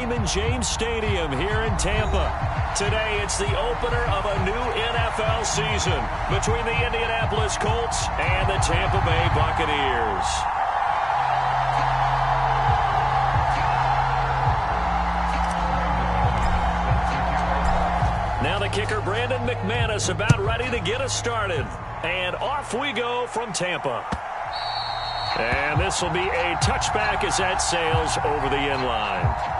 Raymond James Stadium here in Tampa. Today, it's the opener of a new NFL season between the Indianapolis Colts and the Tampa Bay Buccaneers. Now the kicker, Brandon McManus, about ready to get us started. And off we go from Tampa. And this will be a touchback as that sails over the end line.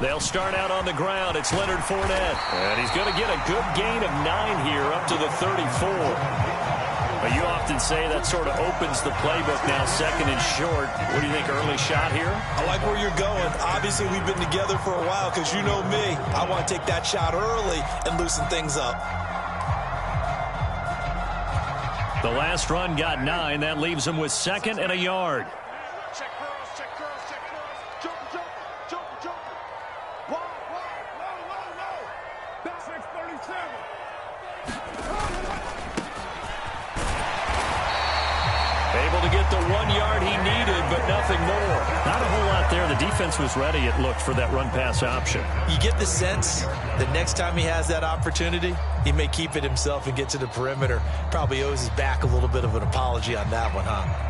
They'll start out on the ground. It's Leonard Fournette. And he's going to get a good gain of 9 here up to the 34. But you often say that sort of opens the playbook now, second and short. What do you think, early shot here? I like where you're going. Obviously, we've been together for a while because you know me. I want to take that shot early and loosen things up. The last run got 9. That leaves him with 2nd and a yard. Able to get the 1 yard he needed, but nothing more. Not a whole lot there. The defense was ready, it looked, for that run-pass option. You get the sense that next time he has that opportunity, he may keep it himself and get to the perimeter. Probably owes his back a little bit of an apology on that one, huh?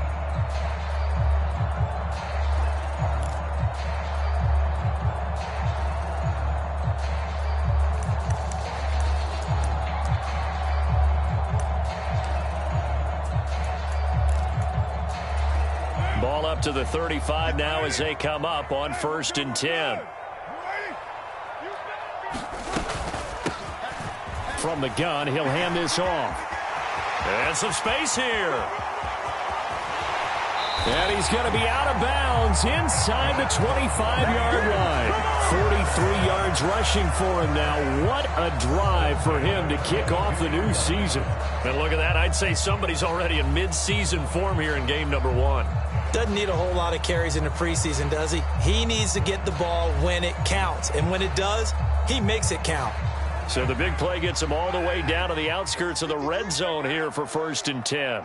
Ball up to the 35 now as they come up on 1st and 10. From the gun, he'll hand this off. And some space here. And he's going to be out of bounds inside the 25-yard line. 43 yards rushing for him now. What a drive for him to kick off the new season. And look at that. I'd say somebody's already in mid-season form here in game number 1. Doesn't need a whole lot of carries in the preseason, does he? He needs to get the ball when it counts. And when it does, he makes it count. So the big play gets him all the way down to the outskirts of the red zone here for 1st and 10.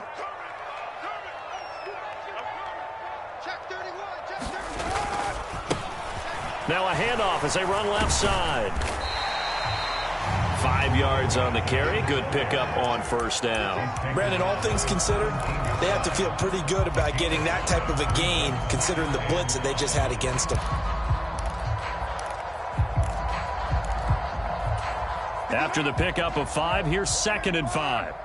Now a handoff as they run left side. 5 yards on the carry. Good pickup on 1st down. Brandon, all things considered, they have to feel pretty good about getting that type of a gain, considering the blitz that they just had against them. After the pickup of 5, here's 2nd and 5.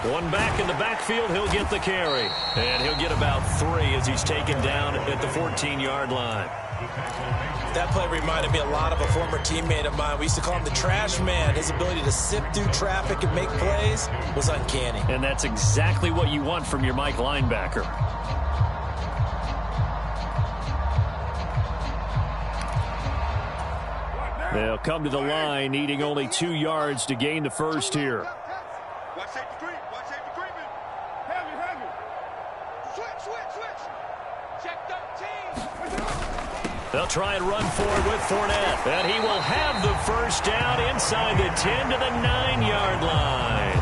One back in the backfield, he'll get the carry. And he'll get about 3 as he's taken down at the 14-yard line. That play reminded me a lot of a former teammate of mine. We used to call him the trash man. His ability to sift through traffic and make plays was uncanny. And that's exactly what you want from your Mike linebacker. They'll come to the line, needing only 2 yards to gain the first here. They'll try and run forward with Fournette. And he will have the first down inside the 10 to the 9-yard line.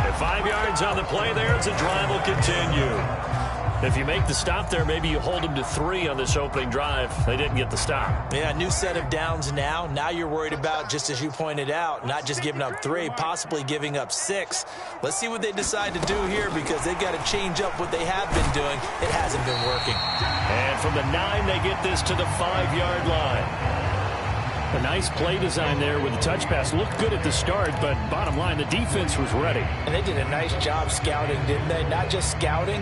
And 5 yards on the play there as the drive will continue. If you make the stop there, maybe you hold them to 3 on this opening drive. They didn't get the stop. Yeah, new set of downs now. Now you're worried about, just as you pointed out, not just giving up 3, possibly giving up 6. Let's see what they decide to do here, because they've got to change up what they have been doing. It hasn't been working. And from the 9, they get this to the 5-yard line. A nice play design there with the touch pass. Looked good at the start, but bottom line, the defense was ready. And they did a nice job scouting, didn't they? Not just scouting,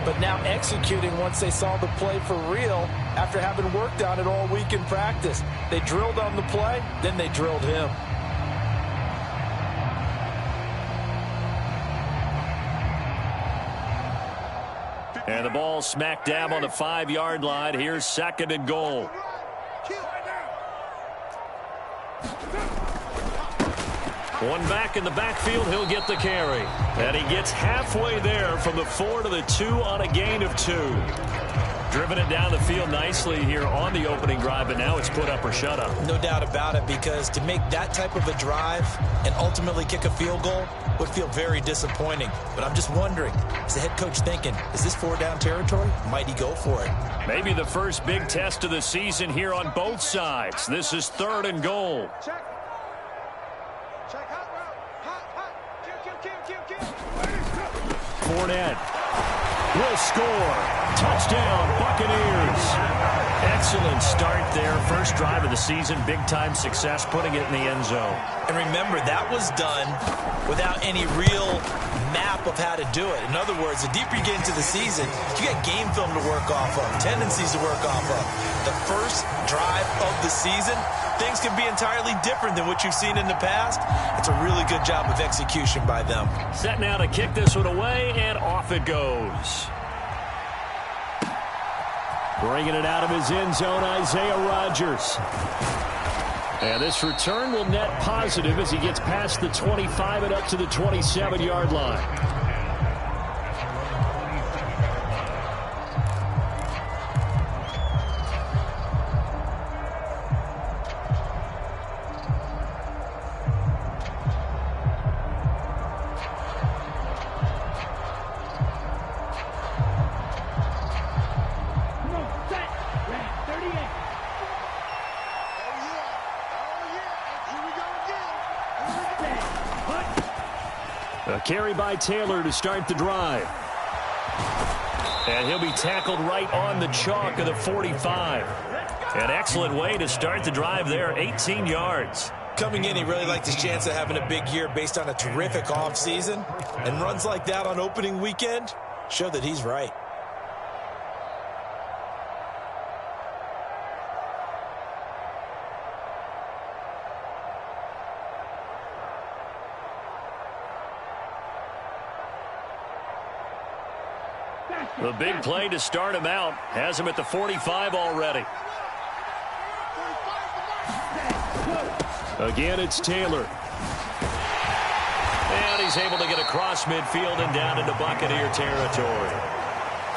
but now executing once they saw the play for real after having worked on it all week in practice. They drilled on the play, then they drilled him. And the ball smack dab on the 5-yard line. Here's 2nd and goal. One back in the backfield, he'll get the carry. And he gets halfway there from the 4 to the 2 on a gain of 2. Driven it down the field nicely here on the opening drive, but now it's put up or shut up. No doubt about it, because to make that type of a drive and ultimately kick a field goal would feel very disappointing. But I'm just wondering, is the head coach thinking, is this 4-down territory? Might he go for it? Maybe the first big test of the season here on both sides. This is 3rd and goal. Fournette will score. Touchdown, Buccaneers. Excellent start there. First drive of the season. Big-time success, putting it in the end zone. And remember, that was done without any real map of how to do it. In other words, the deeper you get into the season, you got game film to work off of, tendencies to work off of. The first drive of the season, things can be entirely different than what you've seen in the past. It's a really good job of execution by them. Set now to kick this one away, and off it goes. Bringing it out of his end zone, Isaiah Rodgers. And this return will net positive as he gets past the 25 and up to the 27-yard line. A carry by Taylor to start the drive. And he'll be tackled right on the chalk of the 45. An excellent way to start the drive there, 18 yards. Coming in, he really liked his chance of having a big year based on a terrific offseason. And runs like that on opening weekend show that he's right. The big play to start him out has him at the 45 already. Again, it's Taylor. And he's able to get across midfield and down into Buccaneer territory.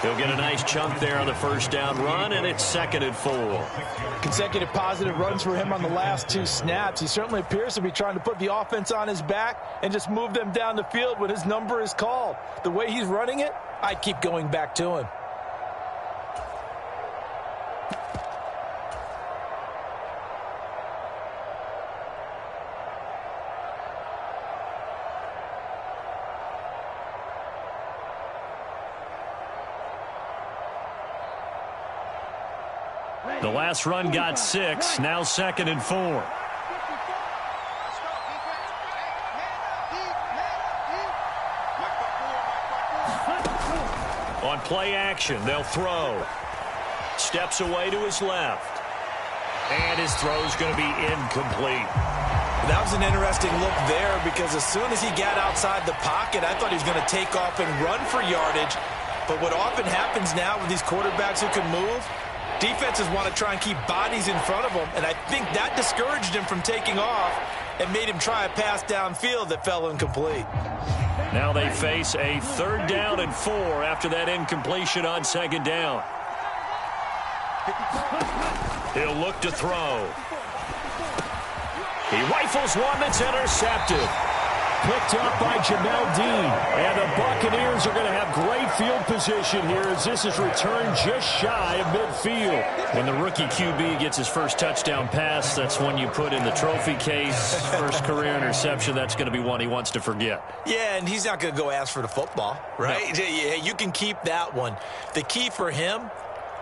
He'll get a nice chunk there on the first down run, and it's 2nd and 4. Consecutive positive runs for him on the last 2 snaps. He certainly appears to be trying to put the offense on his back and just move them down the field when his number is called. The way he's running it, I'd keep going back to him. The last run got 6, now 2nd and 4. On play action, they'll throw. Steps away to his left. And his throw's going to be incomplete. That was an interesting look there, because as soon as he got outside the pocket, I thought he was going to take off and run for yardage. But what often happens now with these quarterbacks who can move, defenses want to try and keep bodies in front of them, and I think that discouraged him from taking off and made him try a pass downfield that fell incomplete. Now they face a 3rd down and 4 after that incompletion on 2nd down. He'll look to throw. He rifles one that's intercepted. Picked up by Jamel Dean. And the Buccaneers are going to have great field position here as this is returned just shy of midfield. When the rookie QB gets his first touchdown pass, that's one you put in the trophy case. First career interception, that's going to be one he wants to forget. Yeah, and he's not going to go ask for the football, right? No. You can keep that one. The key for him,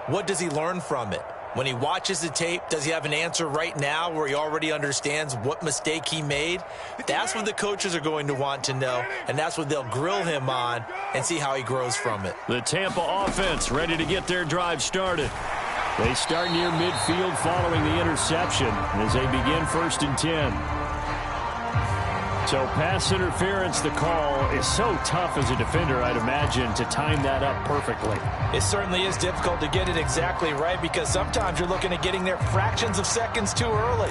what does he learn from it? When he watches the tape, does he have an answer right now where he already understands what mistake he made? That's what the coaches are going to want to know, and that's what they'll grill him on and see how he grows from it. The Tampa offense ready to get their drive started. They start near midfield following the interception as they begin 1st and 10. So pass interference, the call is so tough as a defender, I'd imagine, to time that up perfectly. It certainly is difficult to get it exactly right because sometimes you're looking at getting there fractions of seconds too early.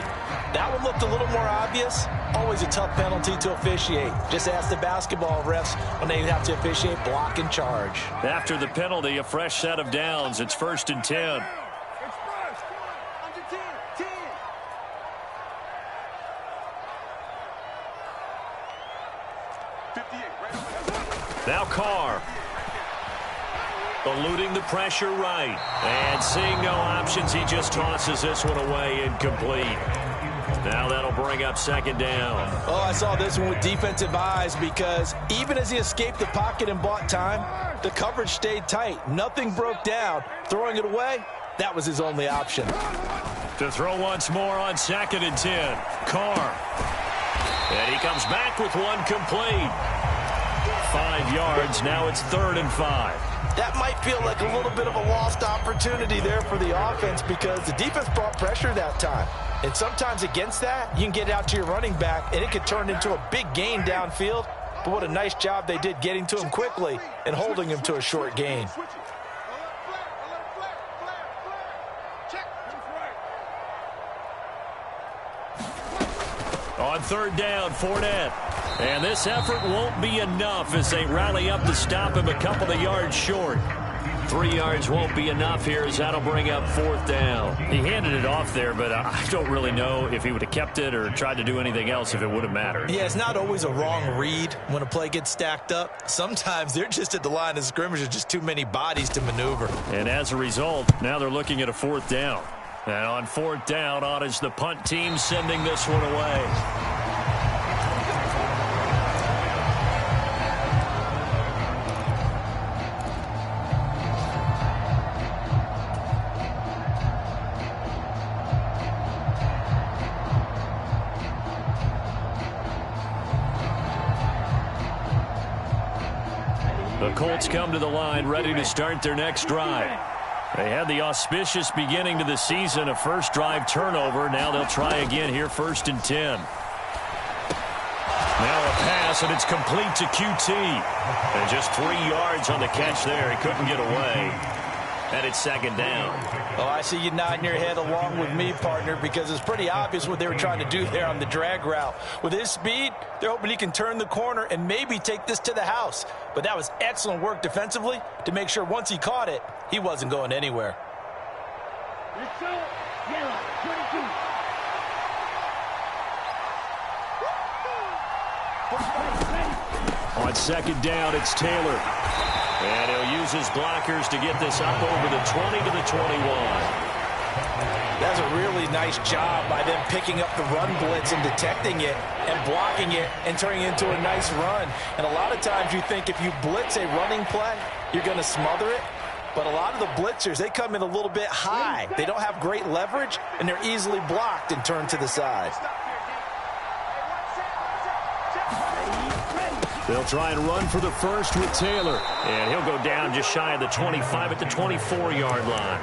That one looked a little more obvious. Always a tough penalty to officiate. Just ask the basketball refs when they have to officiate block and charge. After the penalty, a fresh set of downs. It's 1st and 10. Now Carr. Eluding the pressure right. And seeing no options, he just tosses this one away incomplete. Now that'll bring up 2nd down. Oh, I saw this one with defensive eyes because even as he escaped the pocket and bought time, the coverage stayed tight. Nothing broke down. Throwing it away, that was his only option. To throw once more on 2nd and 10. Carr. And he comes back with one complete. 5 yards. Now it's 3rd and 5. That might feel like a little bit of a lost opportunity there for the offense because the defense brought pressure that time. And sometimes against that, you can get out to your running back, and it could turn into a big gain downfield. But what a nice job they did getting to him quickly and holding him to a short gain. On 3rd down, Fournette. And this effort won't be enough as they rally up to stop him a couple of yards short. 3 yards won't be enough here as that'll bring up 4th down. He handed it off there, but I don't really know if he would have kept it or tried to do anything else if it would have mattered. Yeah, it's not always a wrong read when a play gets stacked up. Sometimes they're just at the line of scrimmage. There's just too many bodies to maneuver. And as a result, now they're looking at a 4th down. And on 4th down, on is the punt team sending this one away. The Colts come to the line ready to start their next drive. They had the auspicious beginning to the season, a first drive turnover. Now they'll try again here, 1st and 10. Now a pass, and it's complete to QT. And just 3 yards on the catch there. He couldn't get away. And it's 2nd down. Oh, I see you nodding your head along with me, partner, because it's pretty obvious what they were trying to do there on the drag route. With his speed, they're hoping he can turn the corner and maybe take this to the house. But that was excellent work defensively to make sure once he caught it, he wasn't going anywhere. Let's go. Yellow, 22. On 2nd down, it's Taylor. And he'll use his blockers to get this up over the 20 to the 21. That's a really nice job by them picking up the run blitz and detecting it and blocking it and turning it into a nice run. And a lot of times you think if you blitz a running play, you're going to smother it. But a lot of the blitzers, they come in a little bit high. They don't have great leverage, and they're easily blocked and turned to the side. They'll try and run for the first with Taylor. And he'll go down just shy of the 25 at the 24-yard line.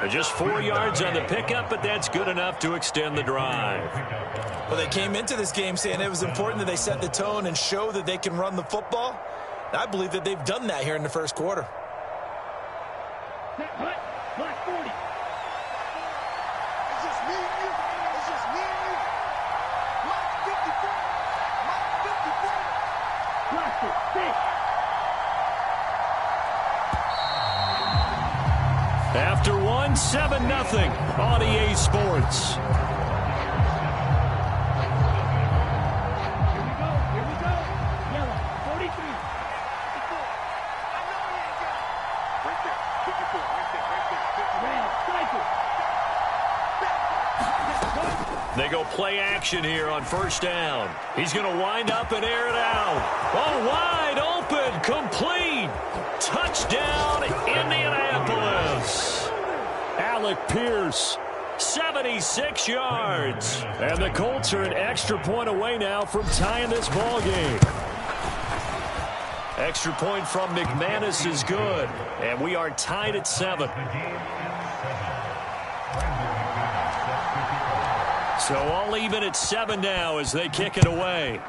Just 4 yards on the pickup, but that's good enough to extend the drive. Well, they came into this game saying it was important that they set the tone and show that they can run the football. And I believe that they've done that here in the first quarter. Black 40. It's just me and you. It's just me and you. Black 54. Black 54. Black 6. After one, 7-0 on EA Sports. Here we go. Yellow, 43. Right there. 54. Right there. Red, cycle. They go play action here on 1st down. He's going to wind up and air it out. Oh, wide open, complete. Touchdown, Indianapolis. Alec Pierce. 76 yards. And the Colts are an extra point away now from tying this ball game. Extra point from McManus is good. And we are tied at 7. So all even at 7 now as they kick it away.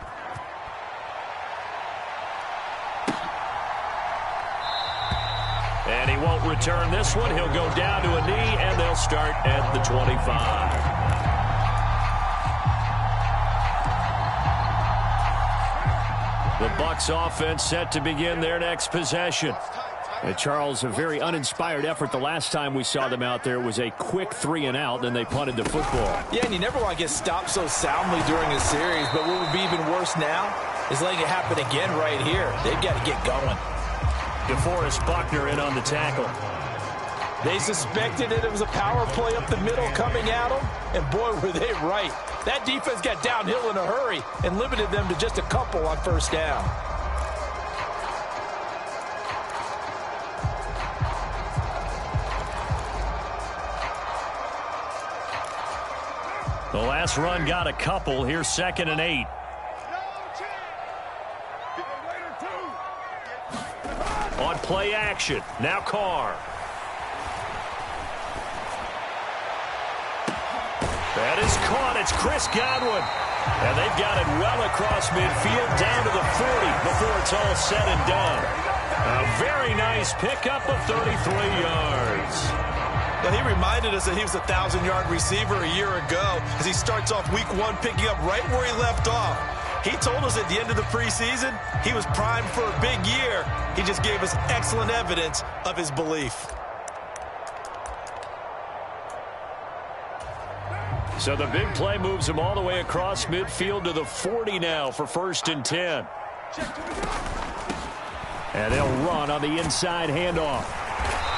And he won't return this one. He'll go down to a knee, and they'll start at the 25. The Bucs offense set to begin their next possession. And Charles, a very uninspired effort the last time we saw them out there. It was a quick 3 and out, then they punted the football. Yeah, and you never want to get stopped so soundly during a series, but what would be even worse now is letting it happen again right here. They've got to get going. DeForest Buckner in on the tackle. They suspected it was a power play up the middle coming at them, and boy, were they right. That defense got downhill in a hurry and limited them to just a couple on first down. The last run got a couple. Here's 2nd and 8. On play action. Now Carr. That is caught. It's Chris Godwin. And they've got it well across midfield down to the 40 before it's all said and done. A very nice pickup of 33 yards. Well, he reminded us that he was a 1,000-yard receiver a year ago as he starts off week 1 picking up right where he left off. He told us at the end of the preseason he was primed for a big year. He just gave us excellent evidence of his belief. So the big play moves him all the way across midfield to the 40 now for 1st and 10. And they'll run on the inside handoff.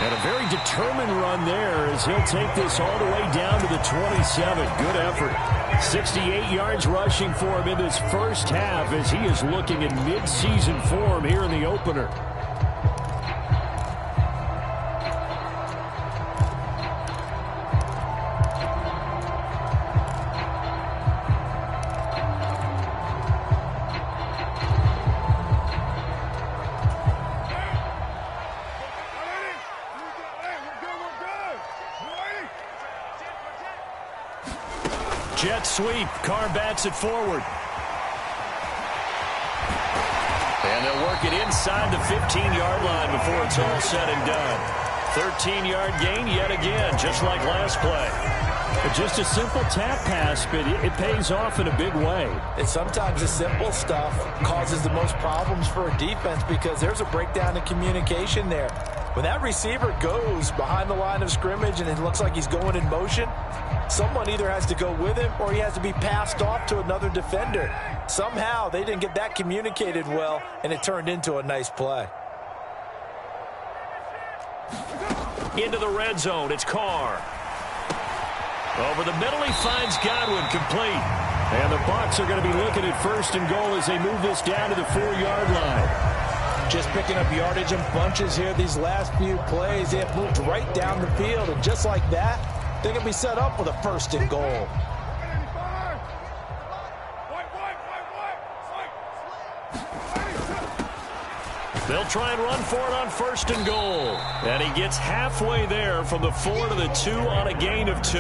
And a very determined run there as he'll take this all the way down to the 27. Good effort. 68 yards rushing for him in this first half as he is looking in mid-season form here in the opener. Jet sweep. Carr bats it forward. And they'll work it inside the 15-yard line before it's all said and done. 13-yard gain yet again, just like last play. Just a simple tap pass, but it pays off in a big way. And sometimes the simple stuff causes the most problems for a defense because there's a breakdown in communication there. When that receiver goes behind the line of scrimmage and it looks like he's going in motion, someone either has to go with him or he has to be passed off to another defender. Somehow they didn't get that communicated well, and it turned into a nice play. Into the red zone, it's Carr. Over the middle, he finds Godwin complete. And the Bucs are going to be looking at 1st and goal as they move this down to the 4-yard line. Just picking up yardage in bunches here these last few plays. They have moved right down the field, and just like that, they're going to be set up with a 1st and goal. They'll try and run for it on 1st and goal. And he gets halfway there from the 4 to the 2 on a gain of 2.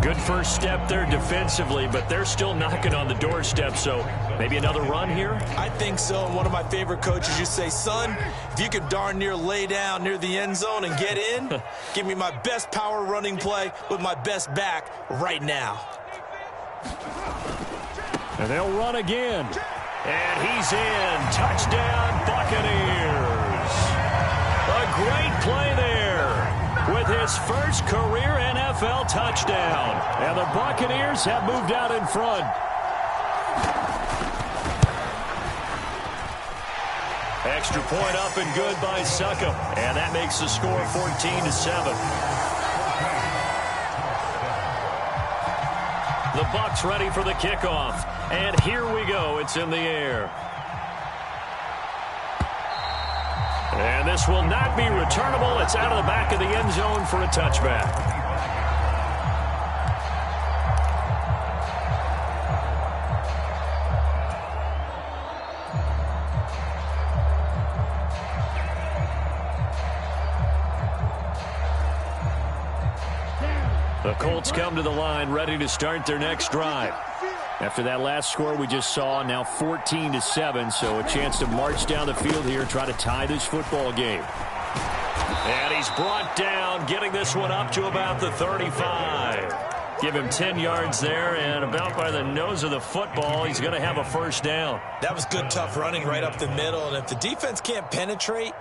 Good first step there defensively, but they're still knocking on the doorstep, so maybe another run here? I think so. And one of my favorite coaches, you say, son, if you could darn near lay down near the end zone and get in, give me my best power running play with my best back right now. And they'll run again. And he's in. Touchdown, Buccaneers. A great play there with his first career NFL touchdown. And the Buccaneers have moved out in front. Extra point up and good by Succop. And that makes the score 14-7. The Bucs ready for the kickoff. And here we go. It's in the air. And this will not be returnable. It's out of the back of the end zone for a touchback. The Colts come to the line, ready to start their next drive. After that last score we just saw, now 14-7, so a chance to march down the field here, try to tie this football game. And he's brought down, getting this one up to about the 35. Give him 10 yards there, and about by the nose of the football, he's going to have a first down. That was good, tough running right up the middle, and if the defense can't penetrate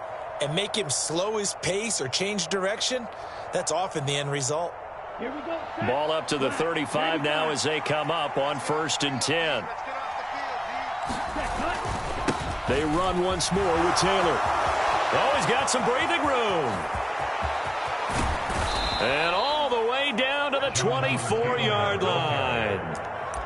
and make him slow his pace or change direction, that's often the end result. Here we go. Ball up to the 35 now as they come up on 1st and 10. They run once more with Taylor. Oh, he's got some breathing room. And all the way down to the 24-yard line.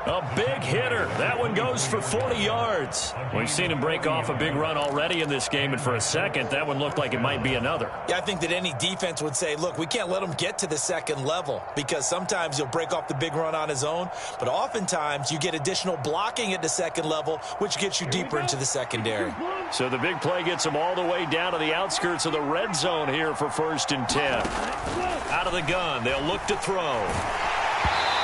A big hitter. That one goes for 40 yards. We've seen him break off a big run already in this game, and for a second, that one looked like it might be another. Yeah, I think that any defense would say, look, we can't let him get to the second level because sometimes he'll break off the big run on his own, but oftentimes you get additional blocking at the second level, which gets you deeper into the secondary. So the big play gets him all the way down to the outskirts of the red zone here for 1st and 10. Out of the gun, they'll look to throw.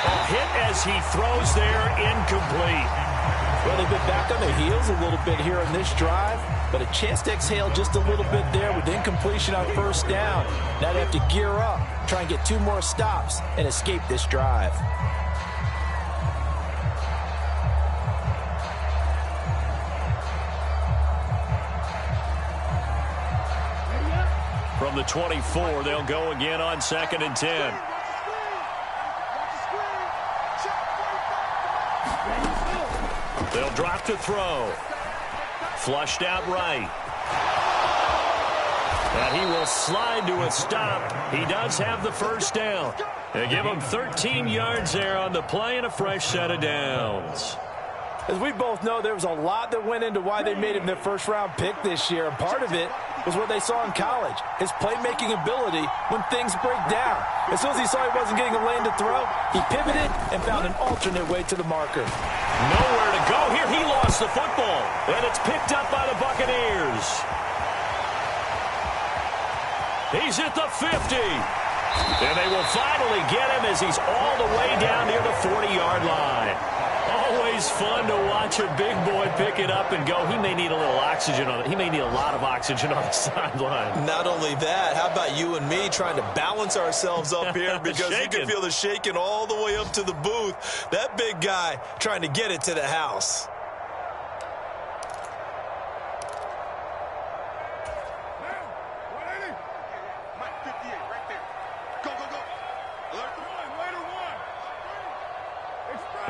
A hit as he throws there, incomplete. Well, they've been back on their heels a little bit here on this drive, but a chance to exhale just a little bit there with incompletion on 1st down. Now they have to gear up, try and get 2 more stops, and escape this drive. From the 24, they'll go again on 2nd and 10. They'll drop to throw. Flushed out right. And he will slide to a stop. He does have the first down. They give him 13 yards there on the play and a fresh set of downs. As we both know, there was a lot that went into why they made him their first-round pick this year. And part of it was what they saw in college, his playmaking ability when things break down. As soon as he saw he wasn't getting a lane to throw, he pivoted and found an alternate way to the marker. Nowhere to go here. He lost the football, and it's picked up by the Buccaneers. He's at the 50. And they will finally get him as he's all the way down near the 40-yard line. Always fun to watch a big boy pick it up and go. He may need a little oxygen on it. He may need a lot of oxygen on the sideline. Not only that, how about you and me trying to balance ourselves up here because you can feel the shaking all the way up to the booth. That big guy trying to get it to the house.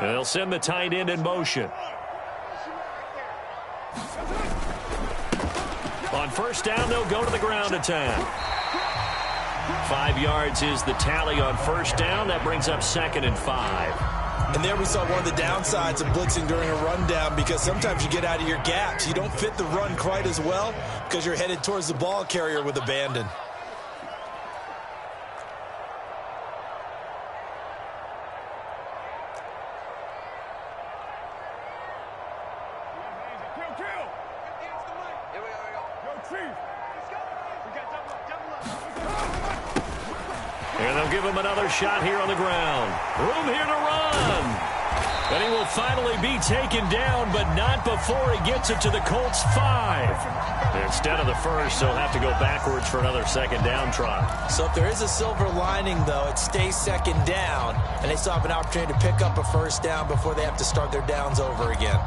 They'll send the tight end in motion. On 1st down, they'll go to the ground attack. 5 yards is the tally on 1st down. That brings up 2nd and 5. And there we saw one of the downsides of blitzing during a rundown because sometimes you get out of your gaps. You don't fit the run quite as well because you're headed towards the ball carrier with abandon. And they'll give him another shot here on the ground. Room here to run. And he will finally be taken down, but not before he gets it to the Colts 5. Instead of the first, they'll have to go backwards for another 2nd down try. So if there is a silver lining, though, it stays 2nd down, and they still have an opportunity to pick up a 1st down before they have to start their downs over again.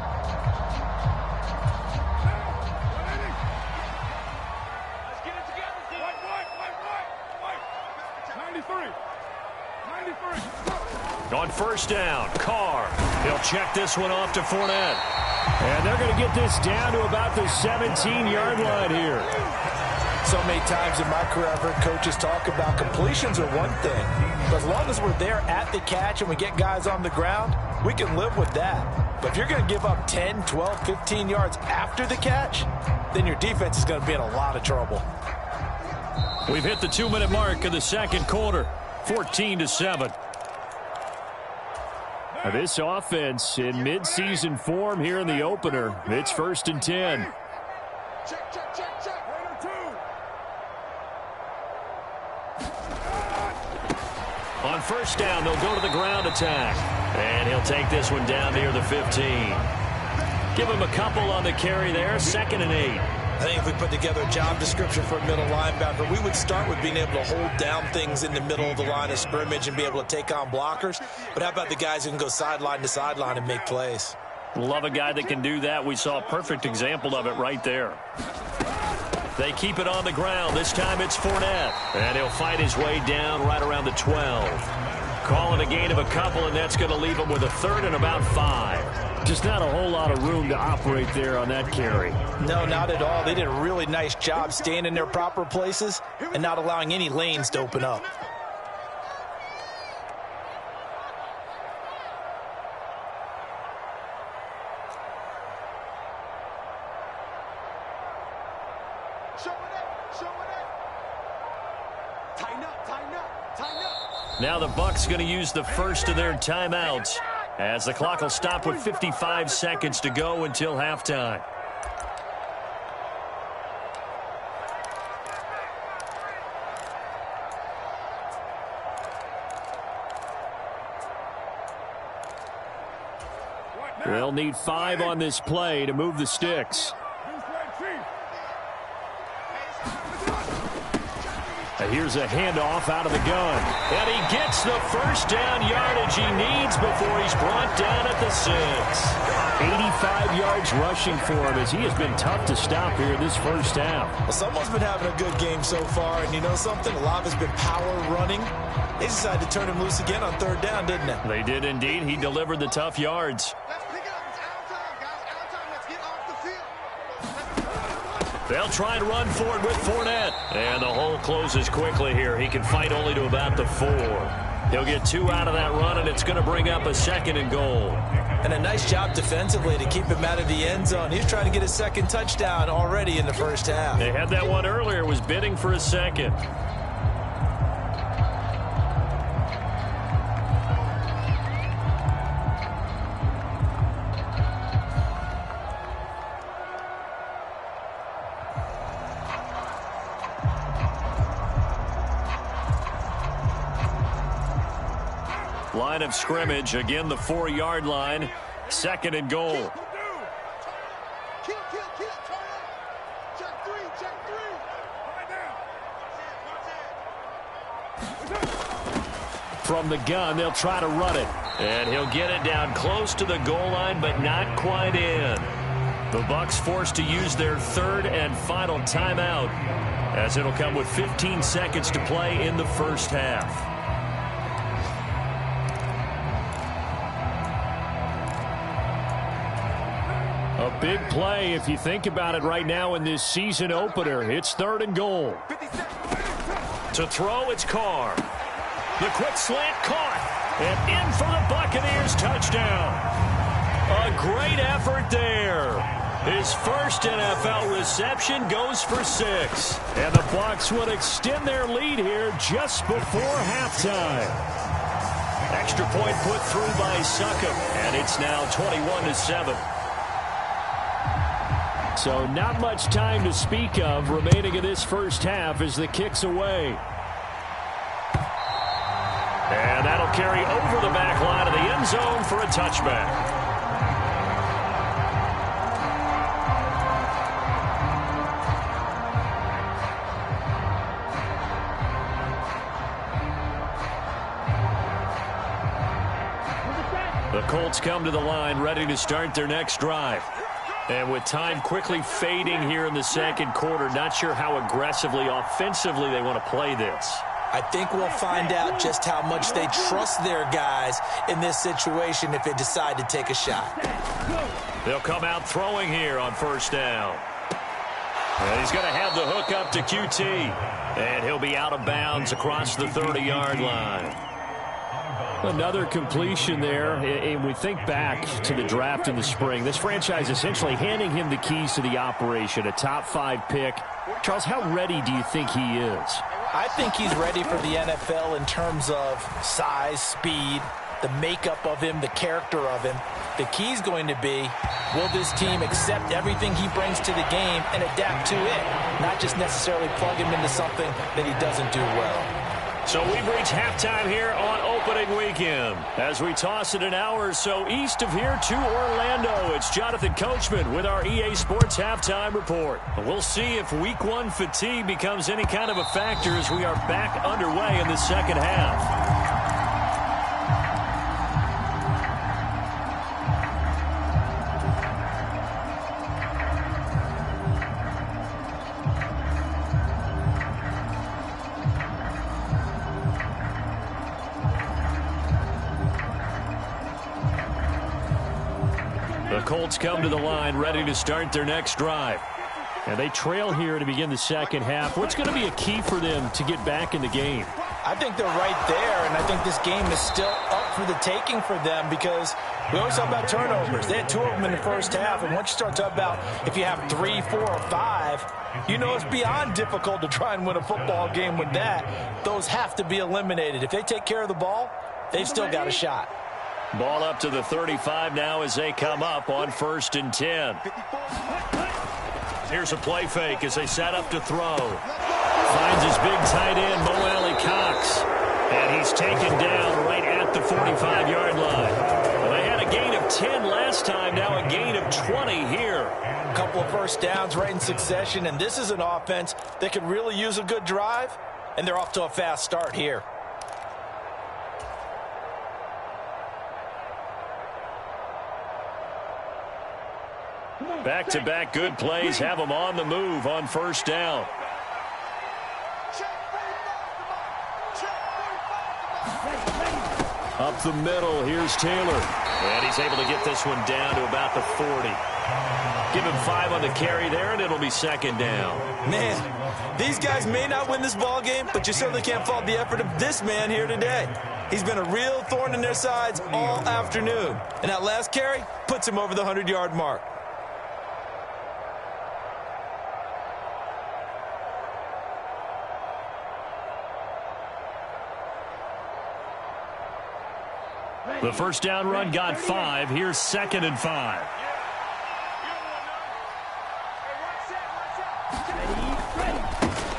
On 1st down, Carr. He'll check this one off to Fournette. And they're going to get this down to about the 17-yard line here. So many times in my career, I've heard coaches talk about completions are one thing. But as long as we're there at the catch and we get guys on the ground, we can live with that. But if you're going to give up 10, 12, 15 yards after the catch, then your defense is going to be in a lot of trouble. We've hit the 2-minute mark of the second quarter, 14-7. This offense in midseason form here in the opener. It's 1st and 10. Check, check, check, check. On first down, they'll go to the ground attack. And he'll take this one down near the 15. Give him a couple on the carry there, 2nd and 8. I think if we put together a job description for a middle linebacker, we would start with being able to hold down things in the middle of the line of scrimmage and be able to take on blockers. But how about the guys who can go sideline to sideline and make plays? Love a guy that can do that. We saw a perfect example of it right there. They keep it on the ground. This time it's Fournette. And he'll fight his way down right around the 12. Calling a gain of a couple, and that's going to leave him with a 3rd and about 5. Just not a whole lot of room to operate there on that carry. No, not at all. They did a really nice job staying in their proper places and not allowing any lanes to open up. Now the Bucs going to use the first of their timeouts as the clock will stop with 55 seconds to go until halftime. They'll need 5 on this play to move the sticks. Here's a handoff out of the gun. And he gets the first down yardage he needs before he's brought down at the 6. 85 yards rushing for him as he has been tough to stop here in this first half. Well, someone's been having a good game so far, and you know something? A lot of it's been power running. They decided to turn him loose again on 3rd down, didn't they? They did indeed. He delivered the tough yards. Let's pick it up. It's out time, guys. Out time. Let's get off the field. They'll try and run for it with Fournette. And the hole closes quickly here. He can fight only to about the 4. He'll get 2 out of that run, and it's going to bring up a 2nd and goal. And a nice job defensively to keep him out of the end zone. He's trying to get his 2nd touchdown already in the first half. They had that one earlier, was bidding for a 2nd. Line of scrimmage, again the 4-yard line, 2nd and goal. Kill, turn up. Check 3, check 3. From the gun, they'll try to run it. And he'll get it down close to the goal line, but not quite in. The Bucs forced to use their 3rd and final timeout, as it'll come with 15 seconds to play in the first half. A big play if you think about it right now in this season opener. It's 3rd and goal. To throw, it's Carr. The quick slant caught. And in for the Buccaneers touchdown. A great effort there. His first NFL reception goes for 6. And the Bucs would extend their lead here just before halftime. Extra point put through by Succop. And it's now 21-7. So not much time to speak of remaining in this first half as the kick's away. And that'll carry over the back line of the end zone for a touchback. The Colts come to the line ready to start their next drive. And with time quickly fading here in the second quarter, not sure how aggressively, offensively they want to play this. I think we'll find out just how much they trust their guys in this situation if they decide to take a shot. They'll come out throwing here on first down. And he's going to have the hook up to QT. And he'll be out of bounds across the 30-yard line. Another completion there, and we think back to the draft in the spring. This franchise essentially handing him the keys to the operation, a top-5 pick. Charles, how ready do you think he is? I think he's ready for the NFL in terms of size, speed, the makeup of him, the character of him. The key's going to be, will this team accept everything he brings to the game and adapt to it, not just necessarily plug him into something that he doesn't do well. So we've reached halftime here on opening weekend. As we toss it an hour or so east of here to Orlando, it's Jonathan Coachman with our EA Sports Halftime Report. We'll see if Week 1 fatigue becomes any kind of a factor as we are back underway in the second half. The Colts come to the line ready to start their next drive. And they trail here to begin the second half. What's going to be a key for them to get back in the game? I think they're right there, and I think this game is still up for the taking for them because we always talk about turnovers. They had 2 of them in the first half, and once you start talking about if you have 3, 4, or 5, you know it's beyond difficult to try and win a football game with that. Those have to be eliminated. If they take care of the ball, they've still got a shot. Ball up to the 35 now as they come up on 1st and 10. Here's a play fake as they set up to throw. Finds his big tight end, Mo Alley-Cox. And he's taken down right at the 45-yard line. Well, they had a gain of 10 last time, now a gain of 20 here. A couple of first downs right in succession, and this is an offense that could really use a good drive, and they're off to a fast start here. Back-to-back good plays have them on the move on 1st down. Up the middle, here's Taylor. And he's able to get this one down to about the 40. Give him 5 on the carry there, and it'll be 2nd down. Man, these guys may not win this ball game, but you certainly can't fault the effort of this man here today. He's been a real thorn in their sides all afternoon. And that last carry puts him over the 100-yard mark. The first down run got 5. Here's 2nd and 5.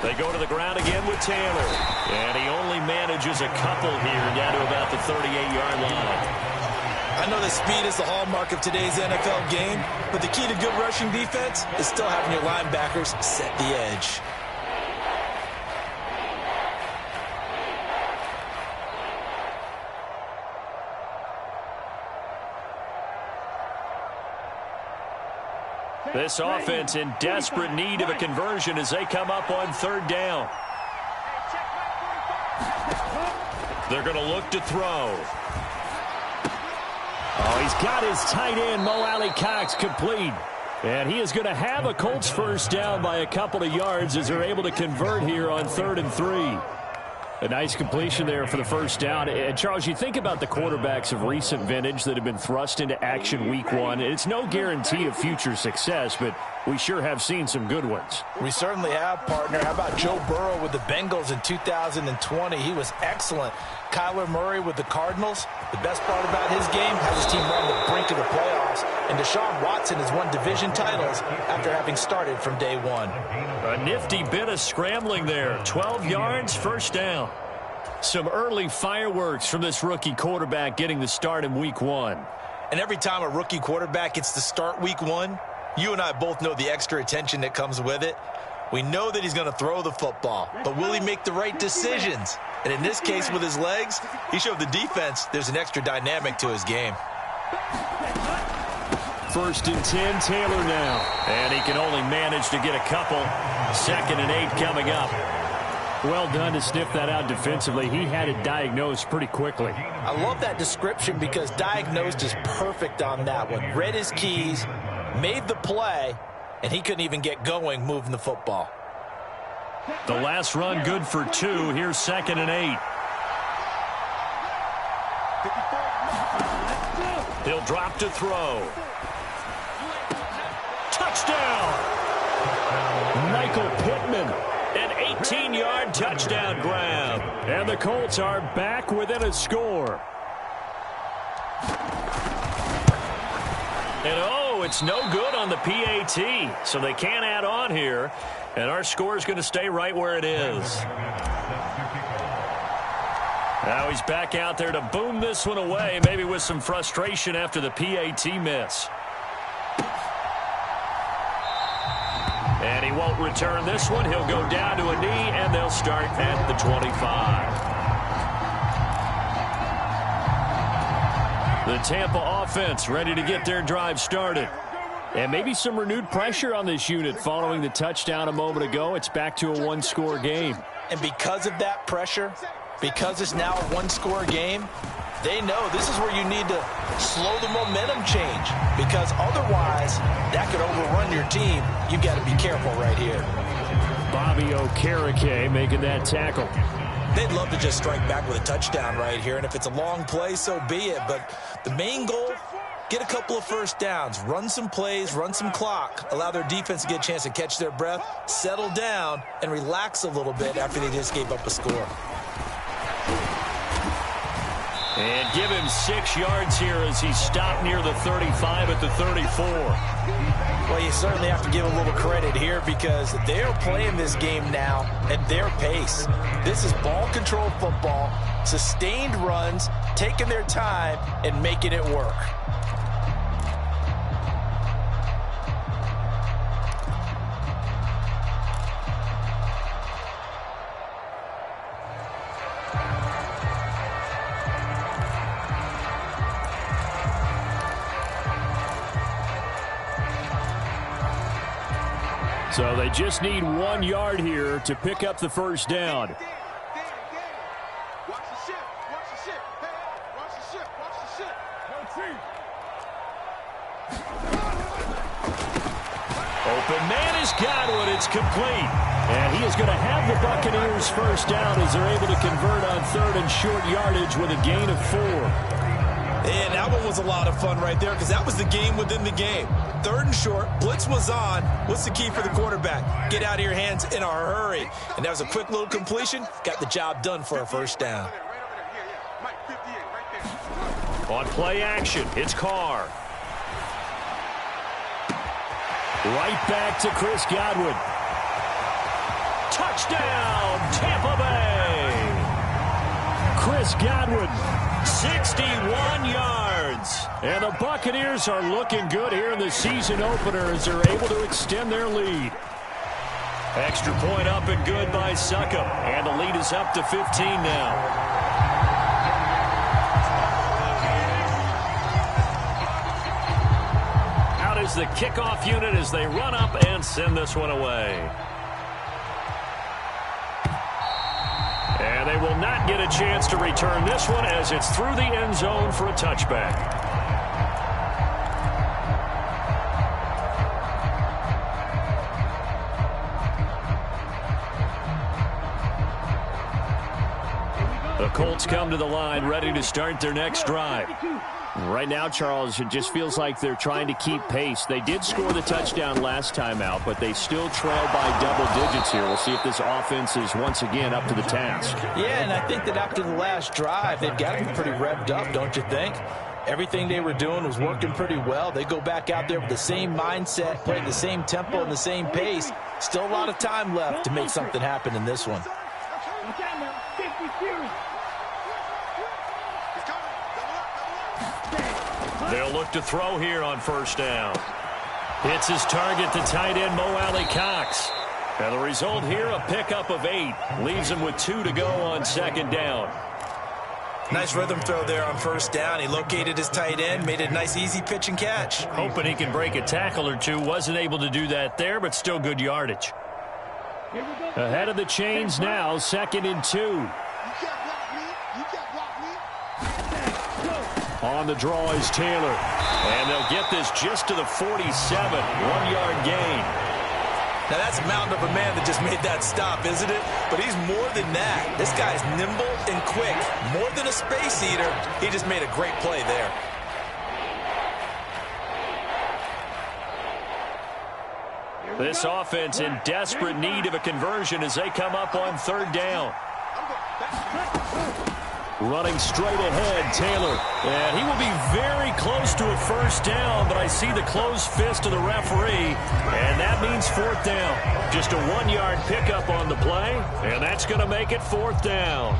They go to the ground again with Taylor. And he only manages a couple here down to about the 38-yard line. I know that speed is the hallmark of today's NFL game, but the key to good rushing defense is still having your linebackers set the edge. This offense in desperate need of a conversion as they come up on 3rd down. They're going to look to throw. Oh, he's got his tight end, Mo Alley-Cox, complete. And he is going to have a Colts first down by a couple of yards as they're able to convert here on 3rd and 3. A nice completion there for the first down. And, Charles, you think about the quarterbacks of recent vintage that have been thrust into action Week 1. It's no guarantee of future success, but we sure have seen some good ones. We certainly have, partner. How about Joe Burrow with the Bengals in 2020? He was excellent. Kyler Murray with the Cardinals. The best part about his game has his team on the brink of the playoffs. And Deshaun Watson has won division titles after having started from day 1. A nifty bit of scrambling there. 12 yards, first down. Some early fireworks from this rookie quarterback getting the start in Week 1. And every time a rookie quarterback gets to start Week 1, you and I both know the extra attention that comes with it. We know that he's going to throw the football, but will he make the right decisions? And in this case, with his legs, he showed the defense there's an extra dynamic to his game. 1st and 10, Taylor now. And he can only manage to get a couple. 2nd and 8 coming up. Well done to sniff that out defensively. He had it diagnosed pretty quickly. I love that description because diagnosed is perfect on that one. Read his keys, made the play, and he couldn't even get going moving the football. The last run good for 2. Here's 2nd and 8. He'll drop to throw. Touchdown! Michael Pittman. An 18-yard touchdown grab. And the Colts are back within a score. And oh, it's no good on the PAT, so they can't add on here. And our score is going to stay right where it is. Now he's back out there to boom this one away, maybe with some frustration after the PAT miss. And he won't return this one. He'll go down to a knee, and they'll start at the 25. The Tampa offense ready to get their drive started. And maybe some renewed pressure on this unit following the touchdown a moment ago. It's back to a one-score game. And because of that pressure, because it's now a one-score game, they know this is where you need to slow the momentum change, because otherwise that could overrun your team. You've got to be careful right here. Bobby Okereke making that tackle. They'd love to just strike back with a touchdown right here, and if it's a long play, so be it. But the main goal, get a couple of first downs, run some plays, run some clock, allow their defense to get a chance to catch their breath, settle down, and relax a little bit after they just gave up a score. And give him 6 yards here as he stopped near the 35 at the 34. Well, you certainly have to give a little credit here because they're playing this game now at their pace. This is ball control football, sustained runs, taking their time, and making it work. So they just need 1 yard here to pick up the first down. Watch the ship. Watch the ship. Hey, watch the ship. Watch the ship. Open man is Godwin. It's complete. And he is going to have the Buccaneers first down as they're able to convert on 3rd and short yardage with a gain of 4. And that one was a lot of fun right there because that was the game within the game. 3rd and short, blitz was on. What's the key for the quarterback? Get out of your hands in a hurry. And that was a quick little completion. Got the job done for a first down. On play action, it's Carr. Right back to Chris Godwin. Touchdown, Tampa Bay. Chris Godwin. 61 yards. And the Buccaneers are looking good here in the season opener as they're able to extend their lead. Extra point up and good by Succop. And the lead is up to 15 now. Out is the kickoff unit as they run up and send this one away. And they will not get a chance to return this one as it's through the end zone for a touchback. The Colts come to the line ready to start their next drive. Right now, Charles, it just feels like they're trying to keep pace. They did score the touchdown last time out, but they still trail by double digits here. We'll see if this offense is once again up to the task. Yeah, and I think that after the last drive, they've got to be pretty revved up, don't you think? Everything they were doing was working pretty well. They go back out there with the same mindset, play the same tempo and the same pace. Still a lot of time left to make something happen in this one. Watch out now. 50 series. They'll look to throw here on first down. Hits his target, the tight end, Mo Alley-Cox. And the result here, a pickup of 8. Leaves him with 2 to go on second down. Nice rhythm throw there on first down. He located his tight end, made a nice easy pitch and catch. Hoping he can break a tackle or two. Wasn't able to do that there, but still good yardage. Here we go. Ahead of the chains now, 2nd and 2. You can't block me. You can't block me. Go. On the draw is Taylor. And they'll get this just to the 47. 1-yard gain. Now, that's a mountain of a man that just made that stop, isn't it? But he's more than that. This guy's nimble and quick. More than a space eater. He just made a great play there. This offense in desperate need of a conversion as they come up on 3rd down. Running straight ahead, Taylor. And he will be very close to a 1st down, but I see the closed fist of the referee, and that means 4th down. Just a 1-yard pickup on the play, and that's going to make it 4th down.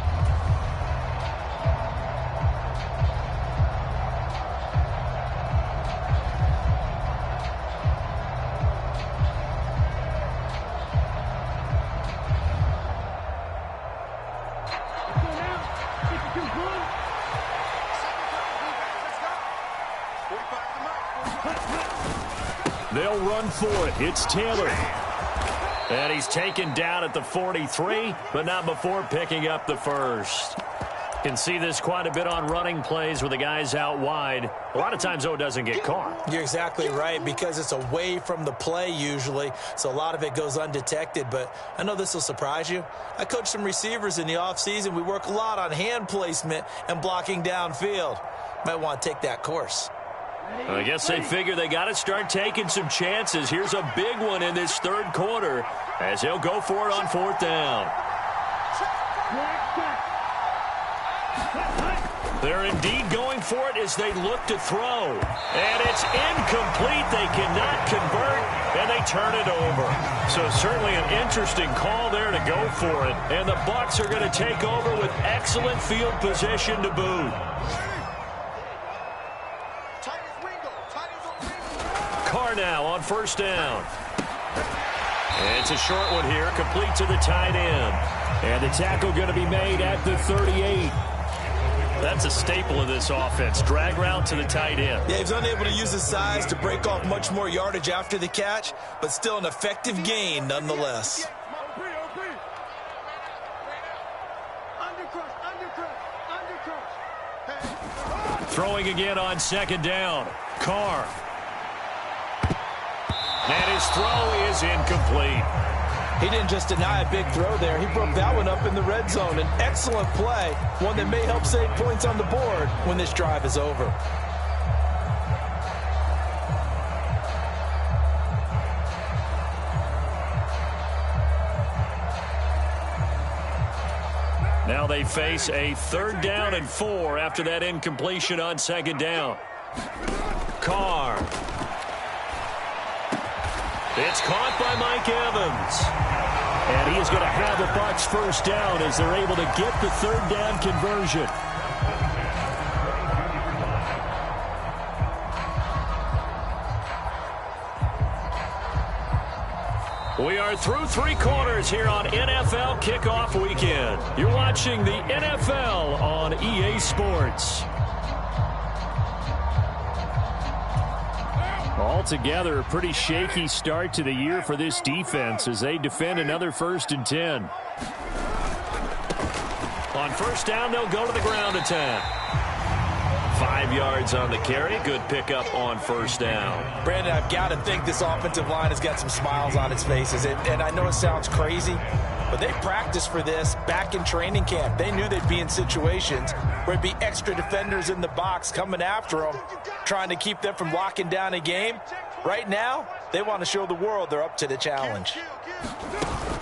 They'll run for it. It's Taylor. And he's taken down at the 43, but not before picking up the 1st. Can see this quite a bit on running plays where the guy's out wide. A lot of times, though, it doesn't get caught. You're exactly right, because it's away from the play usually, so a lot of it goes undetected. But I know this will surprise you. I coach some receivers in the offseason. We work a lot on hand placement and blocking downfield. Might want to take that course. I guess they figure they got to start taking some chances. Here's a big one in this 3rd quarter as he'll go for it on 4th down. They're indeed going for it as they look to throw. And it's incomplete. They cannot convert, and they turn it over. So certainly an interesting call there to go for it. And the Bucs are going to take over with excellent field position to boot. Carr now on 1st down. And it's a short one here, complete to the tight end. And the tackle going to be made at the 38. That's a staple of this offense. Drag route to the tight end. Yeah, he's unable to use his size to break off much more yardage after the catch, but still an effective gain nonetheless. Throwing again on 2nd down. Carr. And his throw is incomplete. He didn't just deny a big throw there. He broke that one up in the red zone. An excellent play, one that may help save points on the board when this drive is over. Now they face a 3rd down and 4 after that incompletion on 2nd down. Carr. It's caught by Mike Evans. And he is going to have the Bucs 1st down as they're able to get the 3rd down conversion. We are through 3 quarters here on NFL Kickoff Weekend. You're watching the NFL on EA Sports. Altogether, a pretty shaky start to the year for this defense as they defend another 1st and 10. On 1st down, they'll go to the ground attack. 5 yards on the carry. Good pickup on 1st down. Brandon, I've got to think this offensive line has got some smiles on its faces. And I know it sounds crazy, but they practiced for this back in training camp. They knew they'd be in situations where it'd be extra defenders in the box coming after them, trying to keep them from locking down a game. Right now, they want to show the world they're up to the challenge.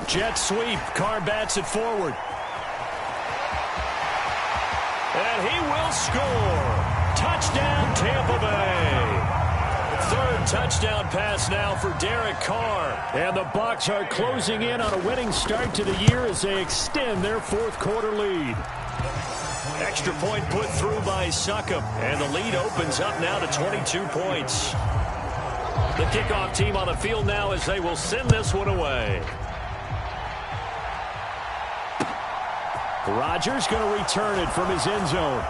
Jet sweep. Carr bats it forward. And he will score. Touchdown, Tampa Bay. 3rd touchdown pass now for Derek Carr. And the Bucs are closing in on a winning start to the year as they extend their 4th quarter lead. Extra point put through by Succop. And the lead opens up now to 22 points. The kickoff team on the field now as they will send this one away. Rodgers going to return it from his end zone.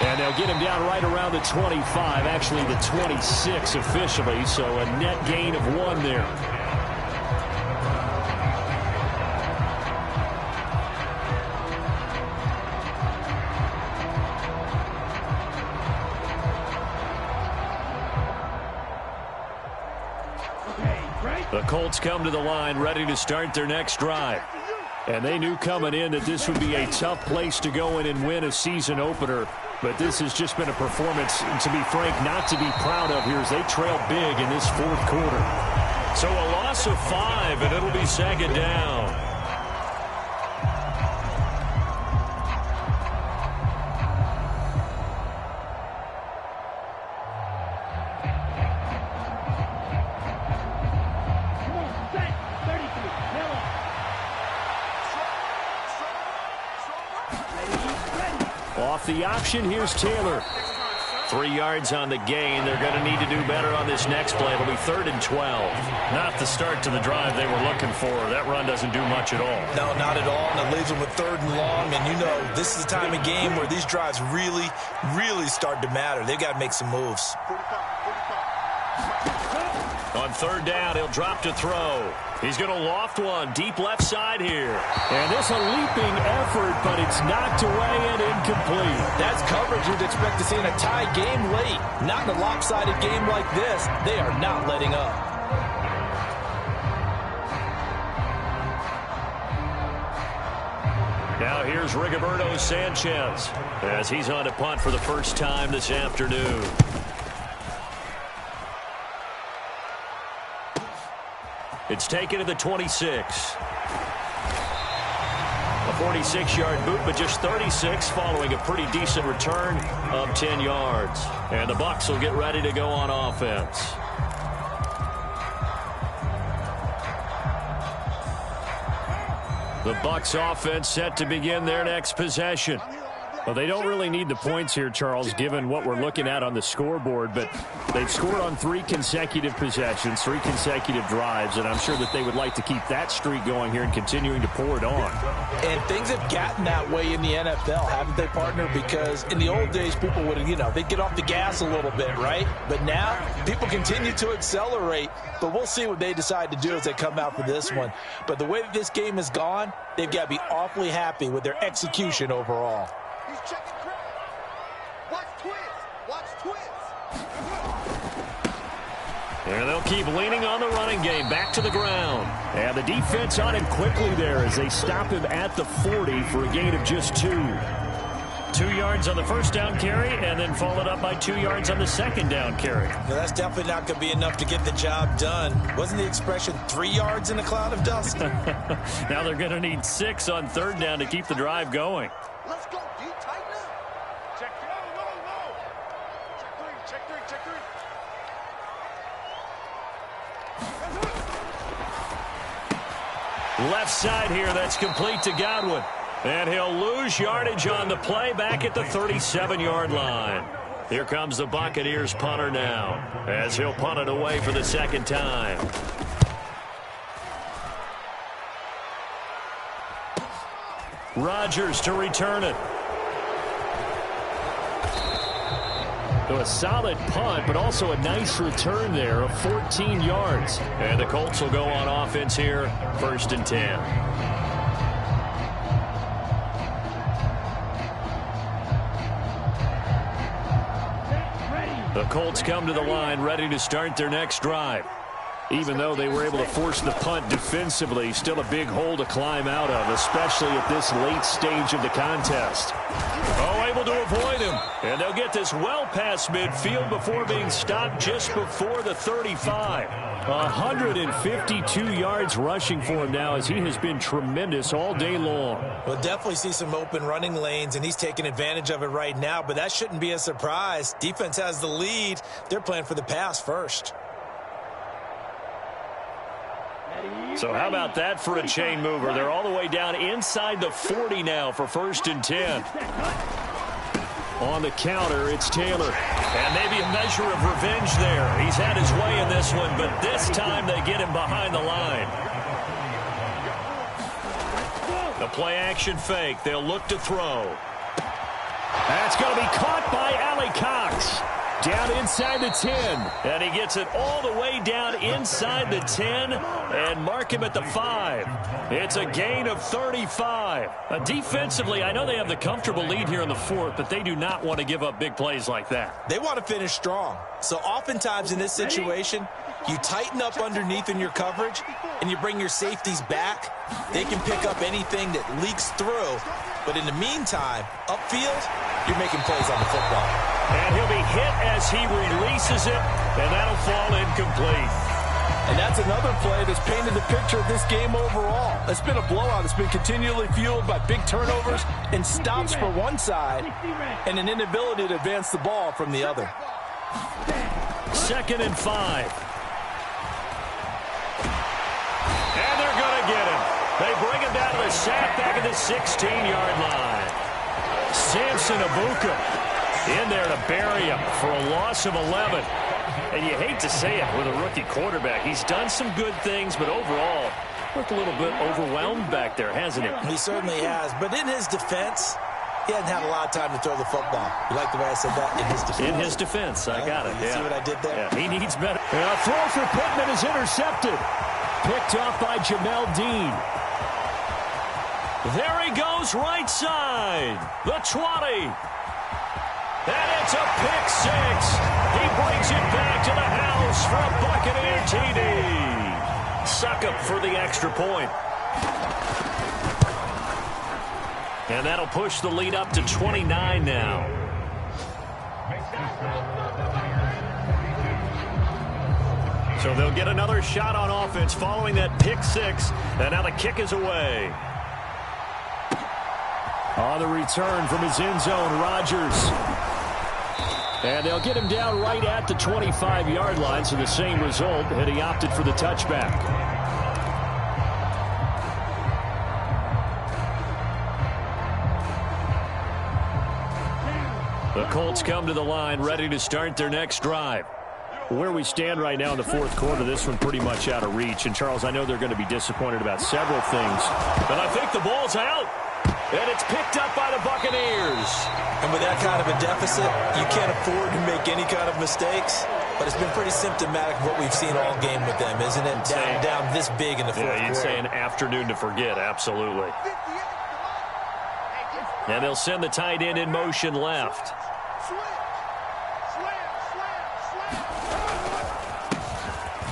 And they'll get him down right around the 25, actually the 26 officially, so a net gain of 1 there. The Colts come to the line ready to start their next drive. And they knew coming in that this would be a tough place to go in and win a season opener. But this has just been a performance, to be frank, not to be proud of here as they trail big in this fourth quarter. So a loss of 5, and it'll be second down. Off the option, here's Taylor. 3 yards on the gain. They're going to need to do better on this next play. It'll be 3rd and 12. Not the start to the drive they were looking for. That run doesn't do much at all. No, not at all. And it leaves them with 3rd and long. And you know, this is the time of game where these drives really, really start to matter. They've got to make some moves. On 3rd down, he'll drop to throw. He's going to loft one deep left side here. And this a leaping effort, but it's knocked away and incomplete. That's coverage you'd expect to see in a tie game late. Not in a lopsided game like this. They are not letting up. Now here's Rigoberto Sanchez as he's on to punt for the first time this afternoon. It's taken to the 26. A 46-yard boot, but just 36 following a pretty decent return of 10 yards. And the Bucs will get ready to go on offense. The Bucs offense set to begin their next possession. Well, they don't really need the points here, Charles, given what we're looking at on the scoreboard, but they've scored on 3 consecutive possessions, 3 consecutive drives, and I'm sure that they would like to keep that streak going here and continuing to pour it on. And things have gotten that way in the NFL, haven't they, partner? Because in the old days, people would, they'd get off the gas a little bit, right? But now, people continue to accelerate, but we'll see what they decide to do as they come out for this one. But the way that this game has gone, they've got to be awfully happy with their execution overall. He's checking Chris. Watch twins. Watch twins. And they'll keep leaning on the running game. Back to the ground. And the defense on him quickly there as they stop him at the 40 for a gain of just 2. 2 yards on the first down carry, and then followed up by 2 yards on the second down carry. Now, that's definitely not going to be enough to get the job done. Wasn't the expression 3 yards in a cloud of dust? Now they're going to need 6 on 3rd down to keep the drive going. Let's go, D. Tighten up. Check 3. Check 3. Left side here, that's complete to Godwin. And he'll lose yardage on the play back at the 37-yard line. Here comes the Buccaneers punter now as he'll punt it away for the second time. Rodgers to return it. So a solid punt, but also a nice return there of 14 yards. And the Colts will go on offense here, 1st and 10. The Colts come to the line ready to start their next drive. Even though they were able to force the punt defensively, still a big hole to climb out of, especially at this late stage of the contest. Oh, able to avoid him. And they'll get this well past midfield before being stopped just before the 35. 152 yards rushing for him now as he has been tremendous all day long. We'll definitely see some open running lanes, and he's taking advantage of it right now, but that shouldn't be a surprise. Defense has the lead. They're playing for the pass first. So how about that for a chain mover? They're all the way down inside the 40 now for 1st and 10. On the counter, it's Taylor. And maybe a measure of revenge there. He's had his way in this one, but this time they get him behind the line. The play action fake. They'll look to throw. That's going to be caught by Allie Cox. down inside the 10. And he gets it all the way down inside the 10 and mark him at the 5. It's a gain of 35. Defensively, I know they have the comfortable lead here in the fourth, but they do not want to give up big plays like that. They want to finish strong. So oftentimes in this situation, you tighten up underneath in your coverage and you bring your safeties back. They can pick up anything that leaks through. But in the meantime, upfield, you're making plays on the football. And he'll be hit as he releases it, and that'll fall incomplete. And that's another play that's painted the picture of this game overall. It's been a blowout. It's been continually fueled by big turnovers and stops for one side and an inability to advance the ball from the other. 2nd and 5. And they're going to get him. They bring him down to the sack back at the 16-yard line. Samson Abuka in there to bury him for a loss of 11. And you hate to say it with a rookie quarterback. He's done some good things, but overall, looked a little bit overwhelmed back there, hasn't he? He certainly has. But in his defense, he hasn't had a lot of time to throw the football. You like the way I said that? In his defense. In his defense. I got it. You see what I did there? Yeah, he needs better. A throw for Pittman is intercepted. Picked off by Jamel Dean. There he goes, right side. The 20. And it's a pick 6. He brings it back to the house for a Buccaneer TD. Succop for the extra point. And that'll push the lead up to 29 now. So they'll get another shot on offense following that pick 6. And now the kick is away. On the return from his end zone, Rodgers. And they'll get him down right at the 25-yard line, so the same result, and he opted for the touchback. The Colts come to the line, ready to start their next drive. Where we stand right now in the fourth quarter, this one pretty much out of reach. And, Charles, I know they're going to be disappointed about several things. But I think the ball's out. And it's picked up by the Buccaneers. And with that kind of a deficit, you can't afford to make any kind of mistakes. But it's been pretty symptomatic of what we've seen all game with them, isn't it? Down this big in the fourth quarter. Yeah, you'd say an afternoon to forget, absolutely. And they'll send the tight end in motion left.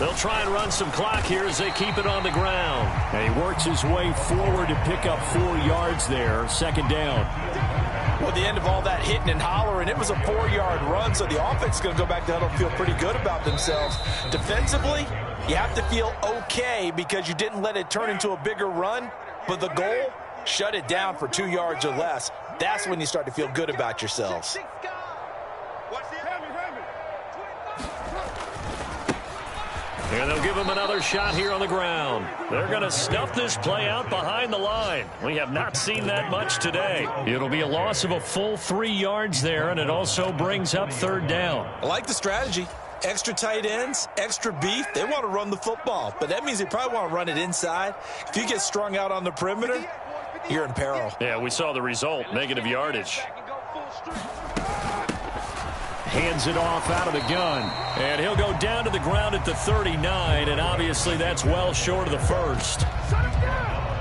They'll try and run some clock here as they keep it on the ground. And he works his way forward to pick up 4 yards there. 2nd down. Well, at the end of all that hitting and hollering, it was a 4-yard run, so the offense is going to go back to huddle, feel pretty good about themselves. Defensively, you have to feel okay because you didn't let it turn into a bigger run, but the goal, shut it down for 2 yards or less. That's when you start to feel good about yourselves. And they'll give him another shot here on the ground. They're going to snuff this play out behind the line. We have not seen that much today. It'll be a loss of a full 3 yards there, and it also brings up 3rd down. I like the strategy. Extra tight ends, extra beef. They want to run the football, but that means they probably want to run it inside. If you get strung out on the perimeter, you're in peril. Yeah, we saw the result, negative yardage. Hands it off out of the gun. And he'll go down to the ground at the 39, and obviously that's well short of the first.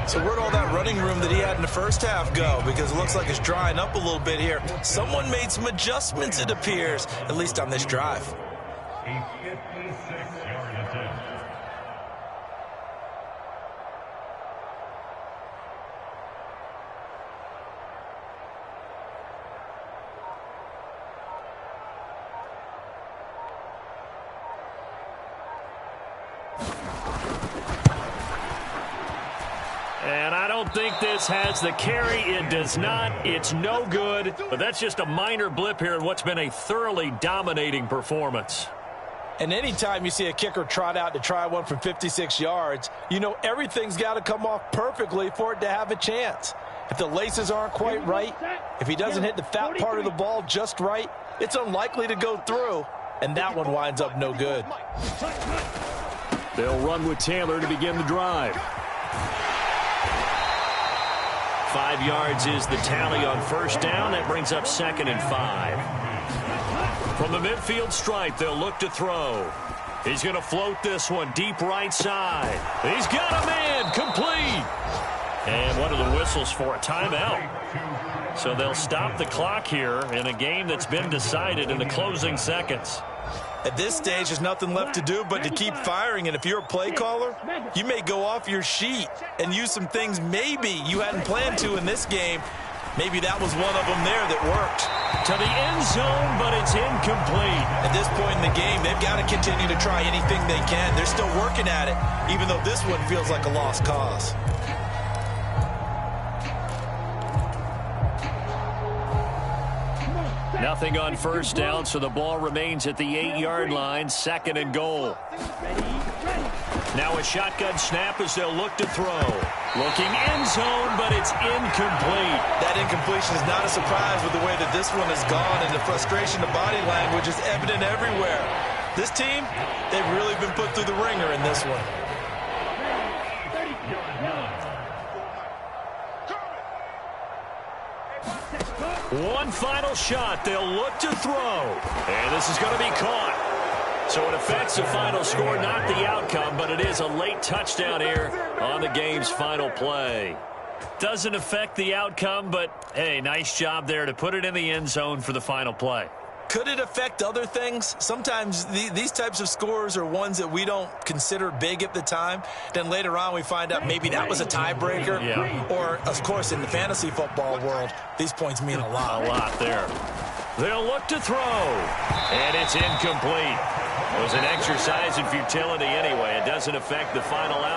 So where'd all that running room that he had in the first half go? Because it looks like it's drying up a little bit here. Someone made some adjustments, it appears, at least on this drive. And I don't think this has the carry. It does not. It's no good. But that's just a minor blip here in what's been a thoroughly dominating performance. And anytime you see a kicker trot out to try one from 56 yards, you know everything's got to come off perfectly for it to have a chance. If the laces aren't quite right, if he doesn't hit the fat part of the ball just right, it's unlikely to go through. And that one winds up no good. They'll run with Taylor to begin the drive. 5 yards is the tally on first down. That brings up 2nd and 5. From the midfield stripe, they'll look to throw. He's going to float this one deep right side. He's got a man, complete. And what are the whistles for? A timeout. So they'll stop the clock here in a game that's been decided in the closing seconds. At this stage, there's nothing left to do but to keep firing. And if you're a play caller, you may go off your sheet and use some things maybe you hadn't planned to in this game. Maybe that was one of them there that worked. To the end zone, but it's incomplete. At this point in the game, they've got to continue to try anything they can. They're still working at it, even though this one feels like a lost cause. Nothing on first down, so the ball remains at the 8-yard line, 2nd and goal. Now a shotgun snap as they'll look to throw. Looking end zone, but it's incomplete. That incompletion is not a surprise with the way that this one has gone, and the frustration of body language is evident everywhere. This team, they've really been put through the ringer in this one. One final shot. They'll look to throw. And this is going to be caught. So it affects the final score, not the outcome, but it is a late touchdown here on the game's final play. Doesn't affect the outcome, but, hey, nice job there to put it in the end zone for the final play. Could it affect other things? Sometimes these types of scores are ones that we don't consider big at the time. Then later on we find out maybe that was a tiebreaker. Yeah. Or, of course, in the fantasy football world, these points mean a lot. A lot there. They'll look to throw. And it's incomplete. It was an exercise in futility anyway. It doesn't affect the final outcome.